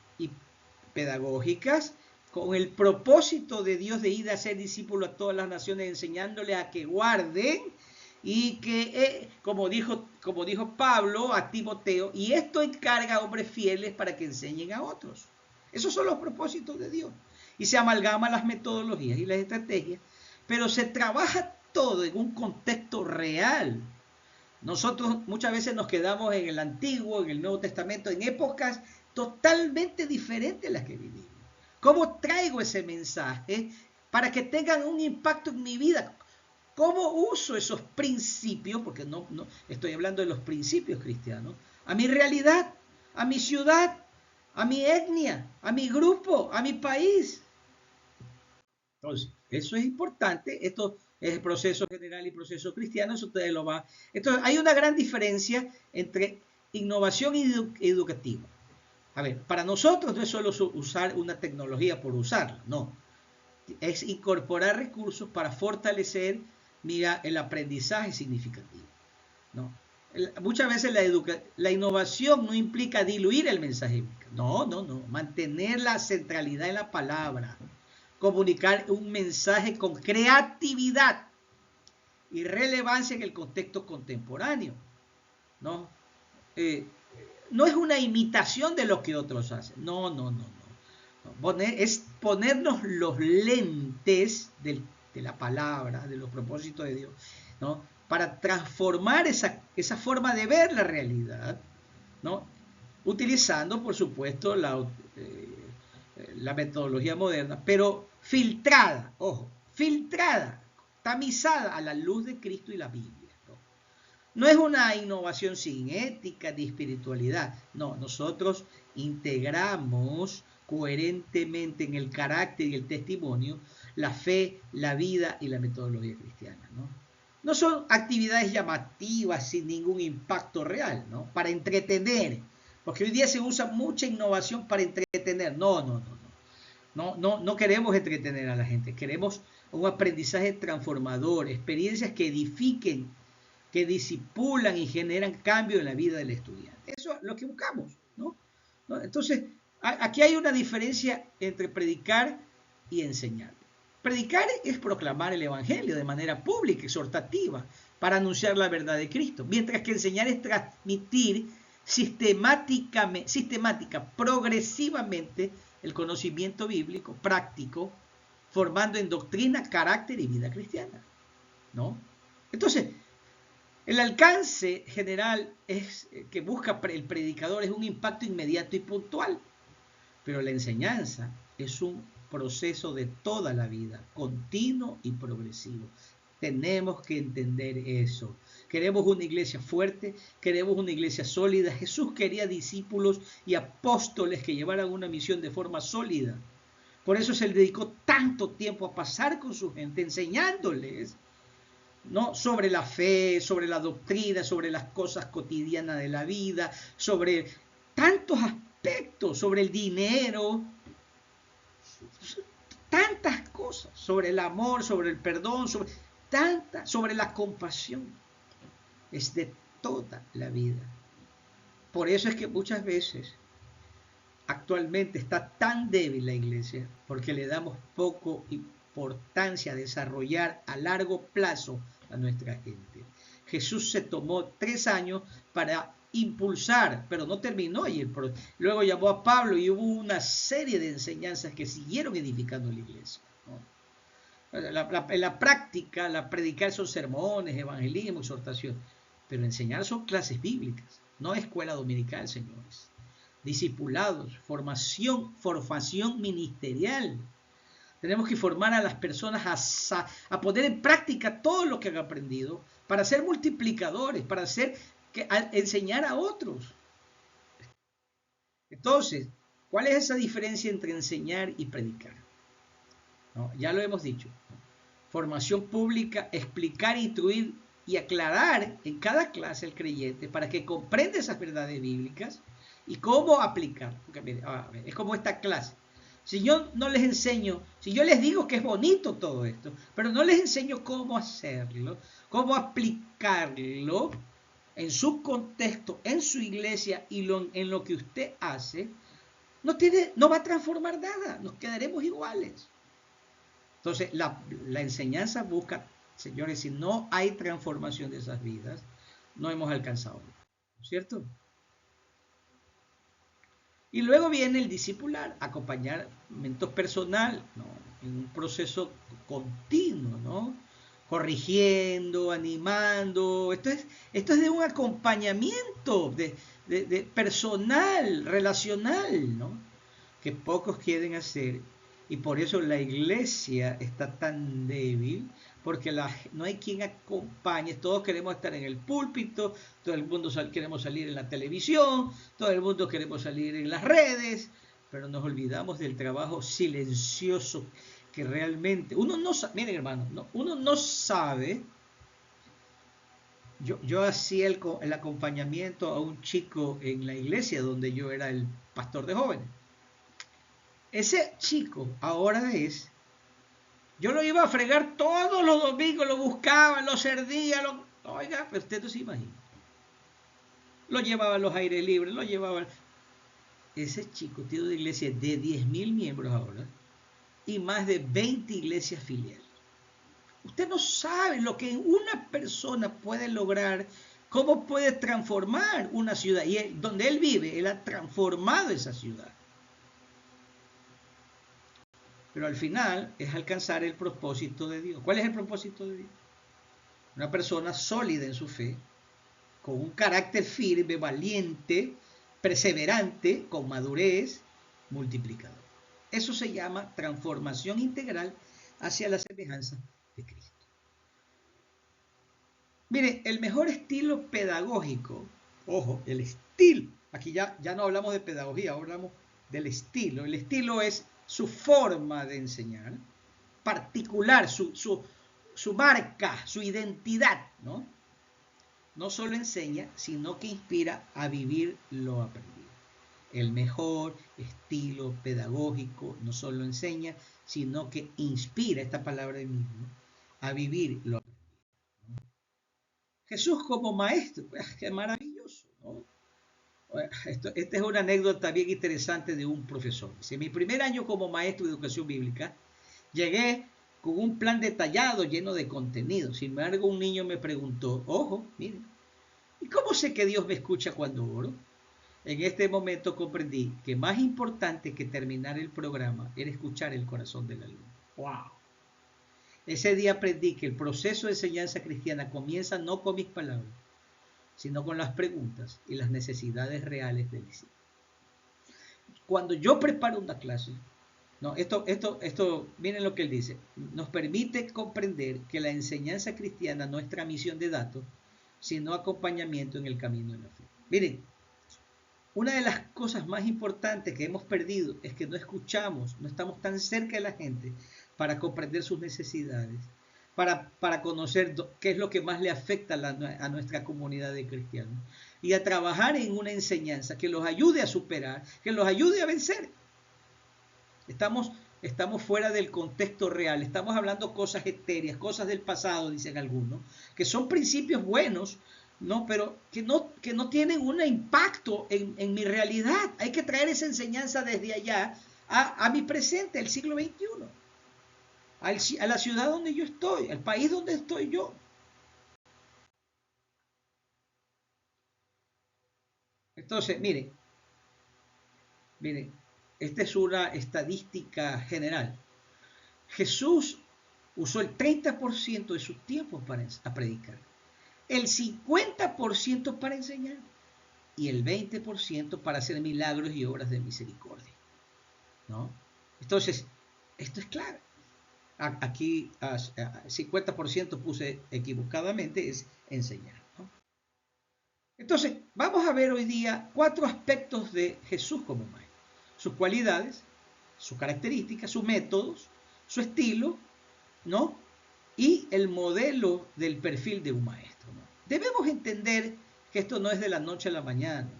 S1: pedagógicas, con el propósito de Dios de ir a ser discípulo a todas las naciones, enseñándole a que guarden, y que, como dijo Pablo a Timoteo, y esto encarga a hombres fieles para que enseñen a otros. Esos son los propósitos de Dios. Y se amalgaman las metodologías y las estrategias, pero se trabaja todo en un contexto real. Nosotros muchas veces nos quedamos en el Antiguo, en el Nuevo Testamento, en épocas totalmente diferentes a las que vivimos. ¿Cómo traigo ese mensaje para que tengan un impacto en mi vida? ¿Cómo uso esos principios? Porque no estoy hablando de los principios cristianos, a mi realidad, a mi ciudad, a mi etnia, a mi grupo, a mi país. Entonces, eso es importante. Esto es el proceso general y proceso cristiano. Eso ustedes lo van. Entonces, hay una gran diferencia entre innovación educativa. A ver, para nosotros no es solo usar una tecnología por usarla, no. Es incorporar recursos para fortalecer, el aprendizaje significativo, ¿no? Muchas veces la innovación no implica diluir el mensaje. No. Mantener la centralidad en la palabra. Comunicar un mensaje con creatividad y relevancia en el contexto contemporáneo, ¿no? No es una imitación de lo que otros hacen. No. Es ponernos los lentes de la palabra, de los propósitos de Dios, ¿no? Para transformar esa forma de ver la realidad, ¿no? Utilizando, por supuesto, la metodología moderna, pero filtrada, tamizada a la luz de Cristo y la Biblia. No es una innovación sin ética ni espiritualidad. No, nosotros integramos coherentemente en el carácter y el testimonio la fe, la vida y la metodología cristiana, ¿no? No son actividades llamativas sin ningún impacto real, ¿no? Para entretener, Porque hoy día se usa mucha innovación para entretener. No, no, no, no. No queremos entretener a la gente, queremos un aprendizaje transformador, experiencias que edifiquen, que disipulan y generan cambio en la vida del estudiante. Eso es lo que buscamos, ¿no? Entonces, aquí hay una diferencia entre predicar y enseñar. Predicar es proclamar el Evangelio de manera pública, exhortativa, para anunciar la verdad de Cristo, mientras que enseñar es transmitir progresivamente el conocimiento bíblico, práctico, formando en doctrina, carácter y vida cristiana, ¿no? Entonces, el alcance general que busca el predicador es un impacto inmediato y puntual, pero la enseñanza es un proceso de toda la vida, continuo y progresivo. Tenemos que entender eso. Queremos una iglesia fuerte, queremos una iglesia sólida. Jesús quería discípulos y apóstoles que llevaran una misión de forma sólida. Por eso se le dedicó tanto tiempo a pasar con su gente, enseñándoles, ¿no?, sobre la fe, sobre la doctrina, sobre las cosas cotidianas de la vida, sobre tantos aspectos, sobre el dinero, tantas cosas, sobre el amor, sobre el perdón, sobre la compasión. Es de toda la vida. Por eso es que muchas veces actualmente está tan débil la iglesia, porque le damos poco importancia a desarrollar a largo plazo a nuestra gente. Jesús se tomó 3 años para impulsar, pero no terminó y luego llamó a Pablo y hubo una serie de enseñanzas que siguieron edificando la iglesia, ¿no? En la práctica, la predicar son sermones, evangelismo, exhortación, pero enseñar son clases bíblicas, no escuela dominical, señores. Discipulados, formación ministerial. Tenemos que formar a las personas a poner en práctica todo lo que han aprendido para ser multiplicadores, para enseñar a otros. Entonces, ¿cuál es esa diferencia entre enseñar y predicar? ¿No? Ya lo hemos dicho. Formación pública, explicar, instruir y aclarar en cada clase al creyente para que comprenda esas verdades bíblicas y cómo aplicar. Porque, mire, es como esta clase. Si yo no les enseño, si yo les digo que es bonito todo esto, pero no les enseño cómo hacerlo, cómo aplicarlo en su contexto, en su iglesia y en lo que usted hace, no va a transformar nada, nos quedaremos iguales. Entonces, la enseñanza busca, señores, si no hay transformación de esas vidas, no hemos alcanzado, ¿no es cierto? Y luego viene el discipular, acompañamiento personal, ¿no?, en un proceso continuo, ¿no?, corrigiendo, animando. Esto es de un acompañamiento de personal, relacional, ¿no?, que pocos quieren hacer. Y por eso la iglesia está tan débil, porque no hay quien acompañe. Todos queremos estar en el púlpito, todo el mundo queremos salir en la televisión, todo el mundo queremos salir en las redes, pero nos olvidamos del trabajo silencioso que realmente uno no sabe. Miren, hermano, uno no sabe. Yo hacía el acompañamiento a un chico en la iglesia donde yo era el pastor de jóvenes. Ese chico ahora yo lo iba a fregar todos los domingos, lo buscaba, lo cerdía, oiga, pero usted no se imagina. Lo llevaba a los aires libres, lo llevaba. Ese chico tiene una iglesia de 10.000 miembros ahora y más de 20 iglesias filiales. Usted no sabe lo que una persona puede lograr, cómo puede transformar una ciudad. Y donde él vive, él ha transformado esa ciudad. Pero al final es alcanzar el propósito de Dios. ¿Cuál es el propósito de Dios? Una persona sólida en su fe, con un carácter firme, valiente, perseverante, con madurez, multiplicador. Eso se llama transformación integral hacia la semejanza de Cristo. Mire, el mejor estilo pedagógico, ojo, el estilo, aquí ya no hablamos de pedagogía, hablamos del estilo. El estilo es su forma de enseñar, particular, su marca, su identidad, ¿no? No solo enseña, sino que inspira a vivir lo aprendido. el mejor estilo pedagógico no solo enseña, sino que inspira, esta palabra de mismo, a vivir lo aprendido. Jesús como maestro, pues, qué maravilloso, ¿no? Esta es una anécdota bien interesante de un profesor. Dice, en mi primer año como maestro de educación bíblica, llegué con un plan detallado lleno de contenido. Sin embargo, un niño me preguntó, ojo, miren, ¿y cómo sé que Dios me escucha cuando oro? En este momento comprendí que más importante que terminar el programa era escuchar el corazón del alumno. ¡Wow! Ese día aprendí que el proceso de enseñanza cristiana comienza no con mis palabras, sino con las preguntas y las necesidades reales del discípulo. Cuando yo preparo una clase, no, miren lo que él dice, nos permite comprender que la enseñanza cristiana no es transmisión de datos, sino acompañamiento en el camino de la fe. Miren, una de las cosas más importantes que hemos perdido es que no escuchamos, no estamos tan cerca de la gente para comprender sus necesidades, para conocer qué es lo que más le afecta a nuestra comunidad de cristianos y a trabajar en una enseñanza que los ayude a superar, que los ayude a vencer. Estamos fuera del contexto real, estamos hablando cosas etéreas, cosas del pasado, dicen algunos, que son principios buenos, ¿no? Pero que no tienen un impacto en mi realidad. Hay que traer esa enseñanza desde allá a mi presente, el siglo XXI, a la ciudad donde yo estoy, al país donde estoy yo. Entonces, miren, esta es una estadística general. Jesús usó el 30% de su tiempo para predicar, el 50% para enseñar y el 20% para hacer milagros y obras de misericordia, ¿no? Entonces, esto es claro. Aquí 50% puse equivocadamente, es enseñar, ¿no? Entonces, vamos a ver hoy día 4 aspectos de Jesús como maestro. Sus cualidades, sus características, sus métodos, su estilo, ¿no? Y el modelo del perfil de un maestro, ¿no? Debemos entender que esto no es de la noche a la mañana,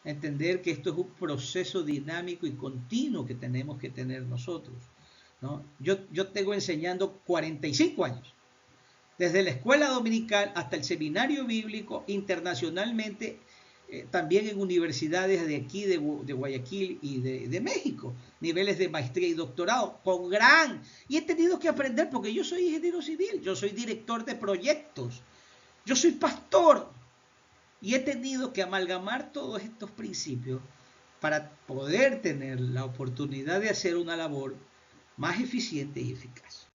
S1: entender que esto es un proceso dinámico y continuo que tenemos que tener nosotros, ¿no? Yo tengo enseñando 45 años, desde la escuela dominical hasta el seminario bíblico, internacionalmente, también en universidades de aquí, de Guayaquil y de México, niveles de maestría y doctorado, y he tenido que aprender porque yo soy ingeniero civil, yo soy director de proyectos, yo soy pastor, y he tenido que amalgamar todos estos principios para poder tener la oportunidad de hacer una labor más eficiente y eficaz.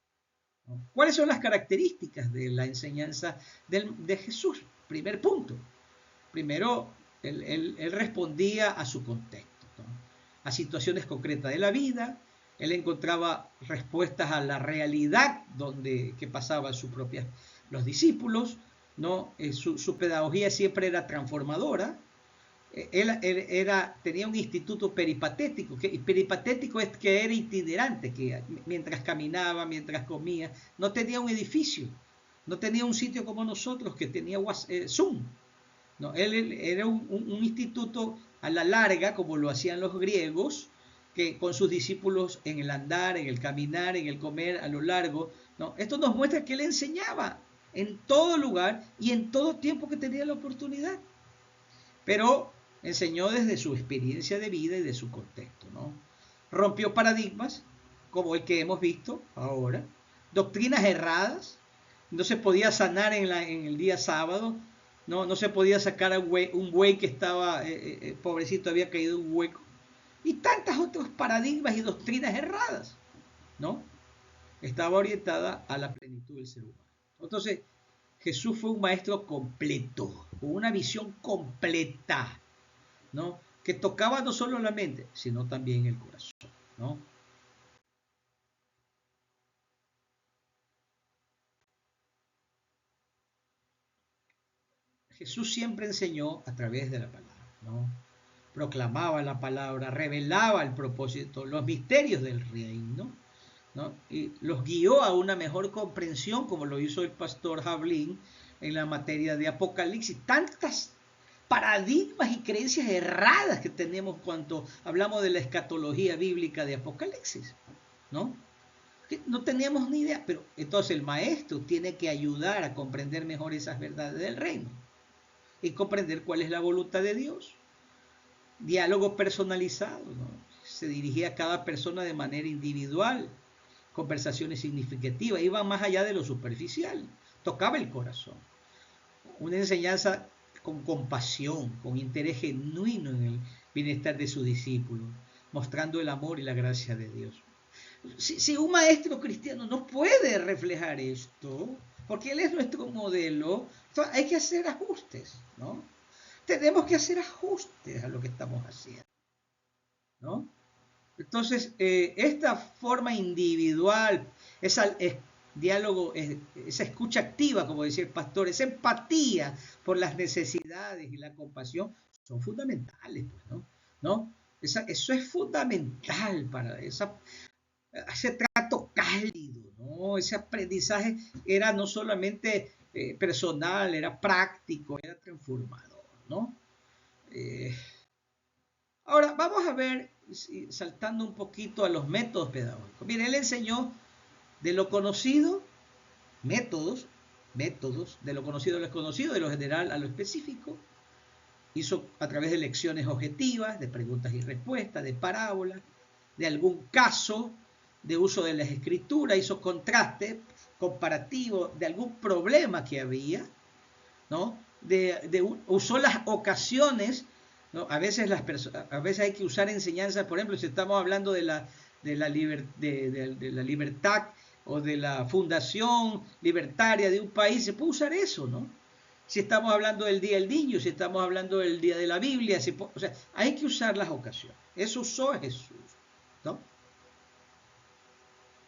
S1: ¿Cuáles son las características de la enseñanza de Jesús? Primer punto. Primero, él respondía a su contexto, ¿no? A situaciones concretas de la vida. Él encontraba respuestas a la realidad que pasaban los discípulos, ¿no? Su pedagogía siempre era transformadora. Tenía un instituto peripatético, peripatético es que era itinerante, que mientras caminaba, mientras comía, no tenía un edificio, no tenía un sitio como nosotros que tenía Zoom. No, él era un instituto a la larga, como lo hacían los griegos, que con sus discípulos en el andar, en el caminar, en el comer, a lo largo, ¿no? Esto nos muestra que él enseñaba en todo lugar y en todo tiempo que tenía la oportunidad. Pero enseñó desde su experiencia de vida y de su contexto, ¿no? Rompió paradigmas, como el que hemos visto ahora, doctrinas erradas, no se podía sanar en el día sábado, no se podía sacar a un buey que estaba, pobrecito, había caído en un hueco, y tantos otros paradigmas y doctrinas erradas, ¿no? Estaba orientada a la plenitud del ser humano. Entonces, Jesús fue un maestro completo, con una visión completa, ¿no? Que tocaba no solo la mente, sino también el corazón, ¿no? Jesús siempre enseñó a través de la palabra, ¿no? Proclamaba la palabra, revelaba el propósito, los misterios del reino, ¿no? Y los guió a una mejor comprensión, como lo hizo el pastor Jablín en la materia de Apocalipsis. Tantas paradigmas y creencias erradas que tenemos cuando hablamos de la escatología bíblica de Apocalipsis, ¿no? Que no teníamos ni idea, pero entonces el maestro tiene que ayudar a comprender mejor esas verdades del reino y comprender cuál es la voluntad de Dios. Diálogo personalizado, ¿no? Se dirigía a cada persona de manera individual, conversaciones significativas, iban más allá de lo superficial, tocaba el corazón. Una enseñanza con compasión, con interés genuino en el bienestar de sus discípulos, mostrando el amor y la gracia de Dios. Si un maestro cristiano no puede reflejar esto, porque él es nuestro modelo, entonces hay que hacer ajustes, ¿no? Tenemos que hacer ajustes a lo que estamos haciendo, ¿no? Entonces, esta forma individual, ese diálogo, esa escucha activa, como decía el pastor, esa empatía por las necesidades y la compasión, son fundamentales, pues, ¿no? ¿No? Eso es fundamental para ese trato cálido, ¿no? Ese aprendizaje era no solamente personal, era práctico, era transformador, ¿no? Ahora, vamos a ver, saltando un poquito a los métodos pedagógicos. Mire, él enseñó de lo conocido, métodos, de lo conocido a lo desconocido, de lo general a lo específico. Hizo a través de lecciones objetivas, de preguntas y respuestas, de parábolas, de algún caso, de uso de las escrituras, hizo contraste comparativo de algún problema que había, ¿no? Usó las ocasiones, ¿no? A veces hay que usar enseñanzas, por ejemplo, si estamos hablando de la libertad o de la fundación libertaria de un país, se puede usar eso, ¿no? Si estamos hablando del Día del Niño, si estamos hablando del Día de la Biblia, o sea, hay que usar las ocasiones. Eso usó Jesús, ¿no?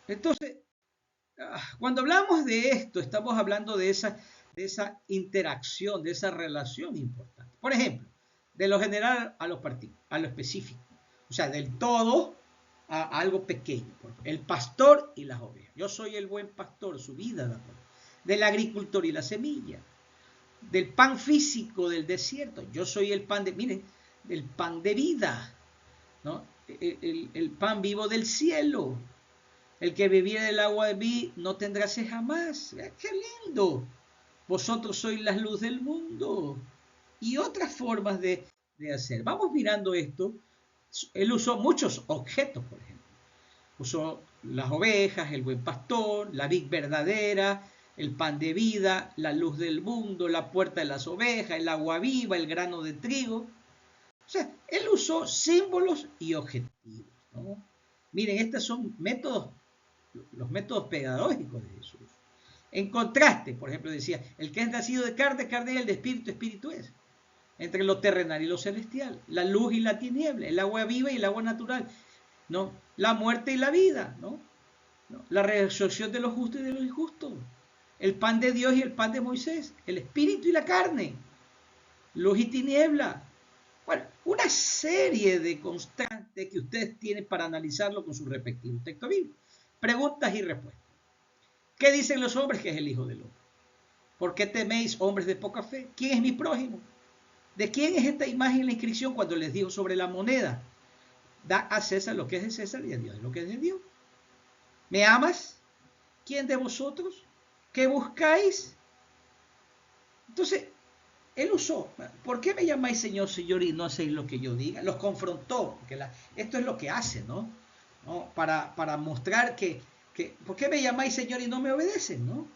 S1: Entonces, cuando hablamos de esto, estamos hablando de esa interacción, de esa relación importante. Por ejemplo, de lo general a lo específico. O sea, del todo a algo pequeño. El pastor y las ovejas. Yo soy el buen pastor, su vida. Del agricultor y la semilla. Del pan físico del desierto. Yo soy el pan miren, del pan de vida, ¿no? El pan vivo del cielo. El que bebiera del agua de mí no tendrá sed jamás. ¡Qué lindo! Vosotros sois la luz del mundo. Y otras formas de hacer. Vamos mirando esto. Él usó muchos objetos, por ejemplo. Usó las ovejas, el buen pastor, la vid verdadera, el pan de vida, la luz del mundo, la puerta de las ovejas, el agua viva, el grano de trigo. O sea, él usó símbolos y objetivos, ¿no? Miren, estos son los métodos pedagógicos de Jesús. En contraste, por ejemplo, decía, el que es nacido de carne, carne es, el de espíritu, espíritu es. Entre lo terrenal y lo celestial, la luz y la tiniebla, el agua viva y el agua natural, ¿no? La muerte y la vida, ¿no? La resurrección de los justos y de los injustos, el pan de Dios y el pan de Moisés, el espíritu y la carne, luz y tiniebla. Bueno, una serie de constantes que ustedes tienen para analizarlo con sus respectivos textos bíblicos. Preguntas y respuestas. ¿Qué dicen los hombres que es el Hijo del Hombre? ¿Por qué teméis, hombres de poca fe? ¿Quién es mi prójimo? ¿De quién es esta imagen en la inscripción cuando les dijo sobre la moneda? Da a César lo que es de César y a Dios lo que es de Dios. ¿Me amas? ¿Quién de vosotros? ¿Qué buscáis? Entonces, él usó, ¿por qué me llamáis Señor, Señor y no hacéis lo que yo diga? Los confrontó, porque esto es lo que hace, ¿no? Para mostrar que, ¿por qué me llamáis Señor y no me obedecen, ¿no?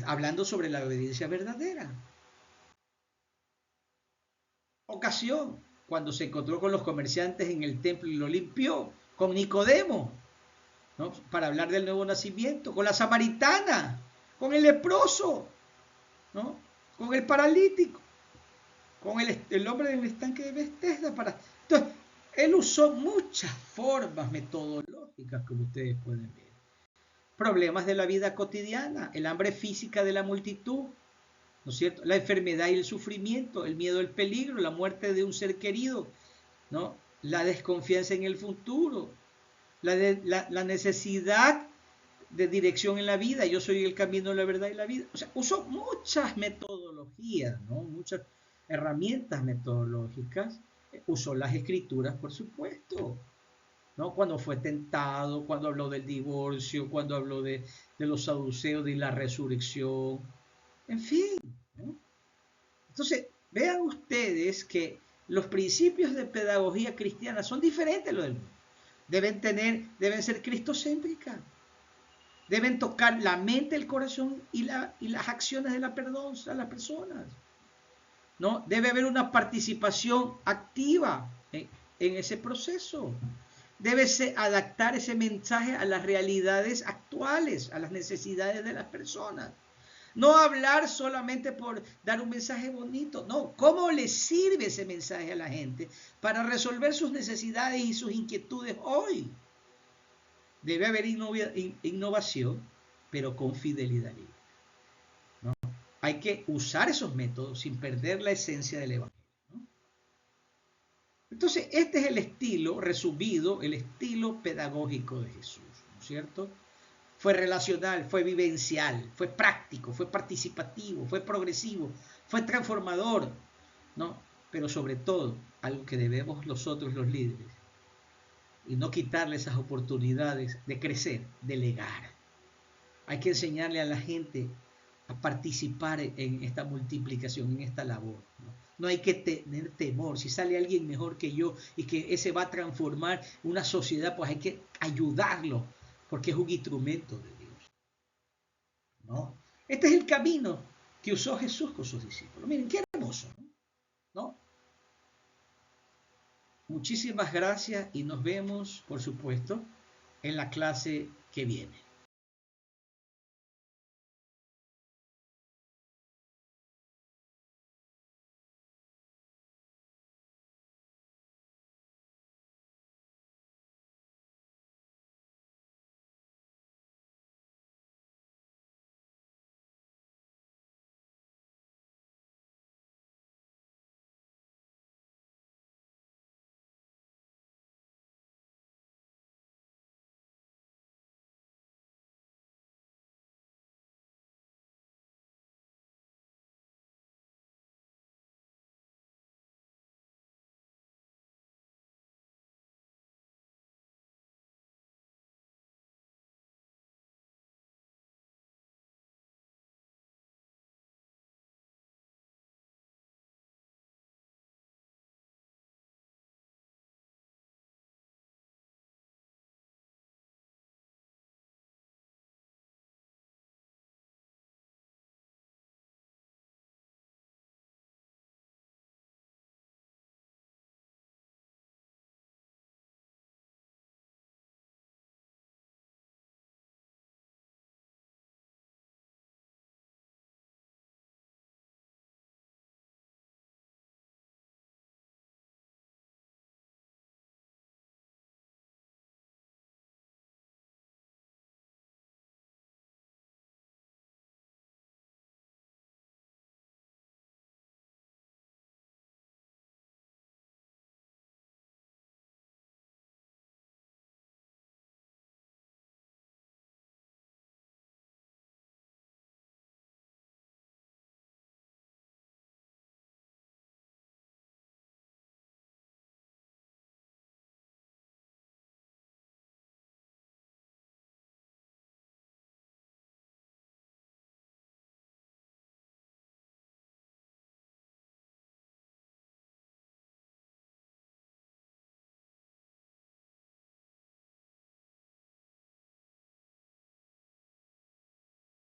S1: Hablando sobre la obediencia verdadera. Ocasión, cuando se encontró con los comerciantes en el templo y lo limpió, con Nicodemo, ¿no? Para hablar del nuevo nacimiento, con la samaritana, con el leproso, ¿no? Con el paralítico, con el hombre del estanque de Bethesda. Entonces, él usó muchas formas metodológicas, como ustedes pueden ver. Problemas de la vida cotidiana, el hambre física de la multitud, ¿no es cierto? La enfermedad y el sufrimiento, el miedo al peligro, la muerte de un ser querido, ¿no? La desconfianza en el futuro, la necesidad de dirección en la vida. Yo soy el camino, la verdad y la vida. O sea, usó muchas metodologías, ¿no? herramientas metodológicas, usó las escrituras, por supuesto, ¿no? Cuando fue tentado, cuando habló del divorcio, cuando habló de los saduceos, de la resurrección, en fin, ¿no? Entonces, vean ustedes que los principios de pedagogía cristiana son diferentes a los del mundo. Deben ser cristocéntricas, deben tocar la mente, el corazón y las acciones de la perdón a las personas, ¿no? Debe haber una participación activa en ese proceso. Debe adaptar ese mensaje a las realidades actuales, a las necesidades de las personas. No hablar solamente por dar un mensaje bonito, no, ¿cómo le sirve ese mensaje a la gente para resolver sus necesidades y sus inquietudes hoy? Debe haber innovación, pero con fidelidad libre, ¿no? Hay que usar esos métodos sin perder la esencia del Evangelio, ¿no? Entonces, este es el estilo resumido, el estilo pedagógico de Jesús, ¿no es cierto? Fue relacional, fue vivencial, fue práctico, fue participativo, fue progresivo, fue transformador, ¿no? Pero sobre todo, algo que debemos nosotros los líderes, y no quitarle esas oportunidades de crecer, de legar. Hay que enseñarle a la gente a participar en esta multiplicación, en esta labor, ¿no? No hay que tener temor. Si sale alguien mejor que yo y que ese va a transformar una sociedad, pues hay que ayudarlo, porque es un instrumento de Dios, ¿no? Este es el camino que usó Jesús con sus discípulos. Miren, qué hermoso, ¿no? Muchísimas gracias y nos vemos, por supuesto, en la clase que viene.